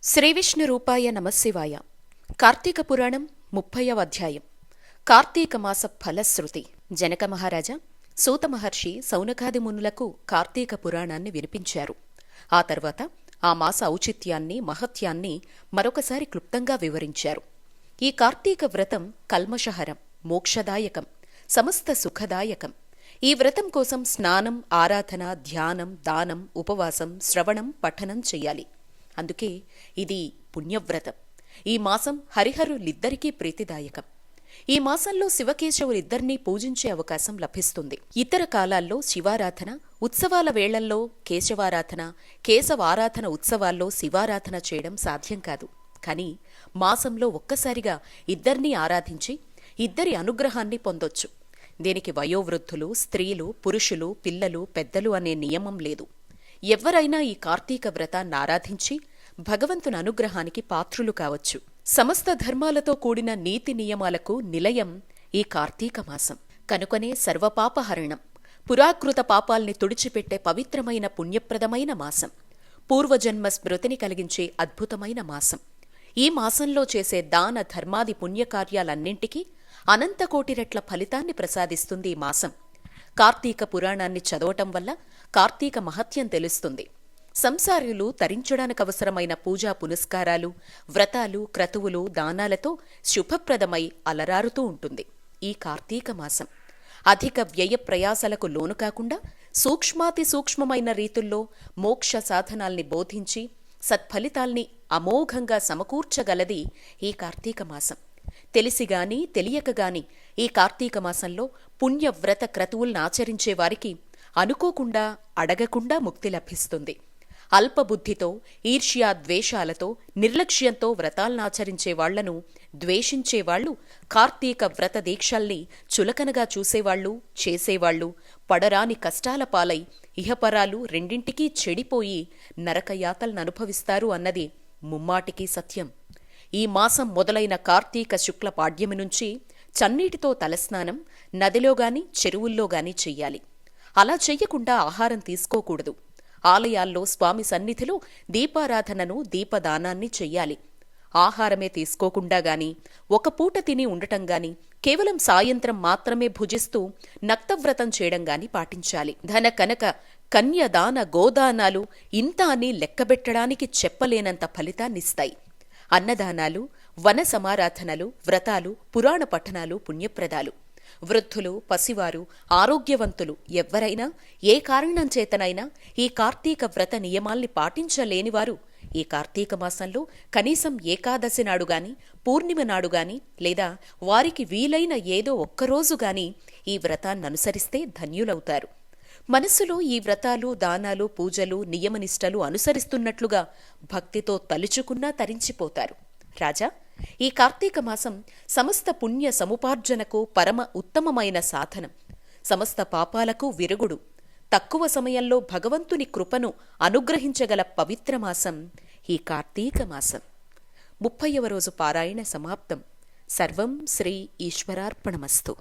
శ్రీవిష్ణురూపాయ నమశివాయ. కార్తీక పురాణం 30వ అధ్యాయం. కార్తీక మాస ఫలశ్రుతి. జనక మహారాజా, సూత మహర్షి సౌనకాది మునులకు కార్తీక పురాణాన్ని వినిపించారు. ఆ తర్వాత ఆ మాస ఔచిత్యాన్ని, మహత్యాన్ని మరొకసారి క్లుప్తంగా వివరించారు. ఈ కార్తీక వ్రతం కల్మషహరం, మోక్షదాయకం, సమస్త సుఖదాయకం. ఈ వ్రతం కోసం స్నానం, ఆరాధన, ధ్యానం, దానం, ఉపవాసం, శ్రవణం, పఠనం చెయ్యాలి. అందుకే ఇది పుణ్యవ్రతం. ఈ మాసం హరిహరులిద్దరికీ ప్రీతిదాయకం. ఈ మాసంలో శివకేశవులిద్దరినీ పూజించే అవకాశం లభిస్తుంది. ఇతర కాలాల్లో శివారాధన, ఉత్సవాల వేళల్లో కేశవారాధన, కేశవారాధన ఉత్సవాల్లో శివారాధన చేయడం సాధ్యం కాదు. కాని మాసంలో ఒక్కసారిగా ఇద్దరినీ ఆరాధించి ఇద్దరి అనుగ్రహాన్ని పొందొచ్చు. దీనికి వయోవృద్ధులు, స్త్రీలు, పురుషులు, పిల్లలు, పెద్దలు అనే నియమం లేదు. ఎవ్వరైనా ఈ కార్తీక వ్రతాన్ని ఆరాధించి భగవంతుని అనుగ్రహానికి పాత్రులు కావచ్చు. సమస్త ధర్మాలతో కూడిన నీతి నియమాలకు నిలయం ఈ కార్తీక మాసం. కనుకనే సర్వపాపహరణం, పురాకృత పాపాల్ని తుడిచిపెట్టే పవిత్రమైన పుణ్యప్రదమైన మాసం. పూర్వజన్మ స్మృతిని కలిగించే అద్భుతమైన మాసం. ఈ మాసంలో చేసే దాన ధర్మాది పుణ్యకార్యాలన్నింటికీ అనంతకోటి రెట్ల ఫలితాన్ని ప్రసాదిస్తుంది ఈ మాసం. కార్తీక పురాణాన్ని చదవటం వల్ల కార్తీక మహత్యం తెలుస్తుంది. సంసారులు తరించడానికవసరమైన పూజా పునస్కారాలు, వ్రతాలు, క్రతువులు, దానాలతో శుభప్రదమై అలరారుతూ ఉంటుంది ఈ కార్తీక మాసం. అధిక వ్యయ ప్రయాసలకు లోను కాకుండా సూక్ష్మాతి సూక్ష్మమైన రీతుల్లో మోక్ష సాధనాల్ని బోధించి సత్ఫలితాల్ని అమోఘంగా సమకూర్చగలది ఈ కార్తీక మాసం. తెలిసిగాని తెలియకగాని ఈ కార్తీక మాసంలో పుణ్యవ్రత క్రతువుల్నాచరించేవారికి అనుకోకుండా, అడగకుండా ముక్తి లభిస్తుంది. అల్పబుద్ధితో, ఈర్ష్యా ద్వేషాలతో, నిర్లక్ష్యంతో వ్రతాలనాచరించే వాళ్లను ద్వేషించేవాళ్లు, కార్తీక వ్రత దీక్షల్ని చులకనగా చూసేవాళ్లు, చేసేవాళ్లు పడరాని కష్టాల పాలై ఇహపరాలు రెండింటికీ చెడిపోయి నరకయాతలననుభవిస్తారు అన్నది ముమ్మాటికీ సత్యం. ఈ మాసం మొదలైన కార్తీక శుక్ల పాడ్యమి నుంచి చన్నీటితో తలస్నానం నదిలోగాని, చెరువుల్లోగాని చెయ్యాలి. అలా చెయ్యకుండా ఆహారం తీసుకోకూడదు. ఆలయాల్లో స్వామి సన్నిధిలో దీపారాధనను, దీపదానాన్ని చెయ్యాలి. ఆహారమే తీసుకోకుండా గాని, ఒక పూట తిని ఉండటం గాని, కేవలం సాయంత్రం మాత్రమే భుజిస్తూ నక్తవ్రతం చేయడం గాని పాటించాలి. ధన, కనక, కన్యదాన, గోదానాలు ఇంత అని లెక్కబెట్టడానికి చెప్పలేనంత ఫలితాన్నిస్తాయి. అన్నదానాలు, వన సమారాధనలు, వ్రతాలు, పురాణ పఠనాలు పుణ్యప్రదాలు. వృద్ధులు, పసివారు, ఆరోగ్యవంతులు ఎవ్వరైనా ఏ కారణం చేతనైనా ఈ కార్తీక వ్రత నియమాల్ని పాటించలేనివారు ఈ కార్తీక మాసంలో కనీసం ఏకాదశి నాడుగాని, పూర్ణిమ నాడుగాని, లేదా వారికి వీలైన ఏదో ఒక్కరోజుగాని ఈ వ్రతాన్ననుసరిస్తే ధన్యులవుతారు. మనస్సులో ఈ వ్రతాలు, దానాలు, పూజలు, నియమనిష్టలు అనుసరిస్తున్నట్లుగా భక్తితో తలుచుకున్నా తరించిపోతారు. రాజా, ఈ కార్తీక మాసం సమస్త పుణ్య సముపార్జనకు పరమ ఉత్తమమైన సాధనం. సమస్త పాపాలకు విరుగుడు. తక్కువ సమయంలో భగవంతుని కృపను అనుగ్రహించగల పవిత్ర మాసం ఈ కార్తీక మాసం. 30వ రోజు పారాయణ సమాప్తం. సర్వం శ్రీ ఈశ్వరార్పణమస్తు.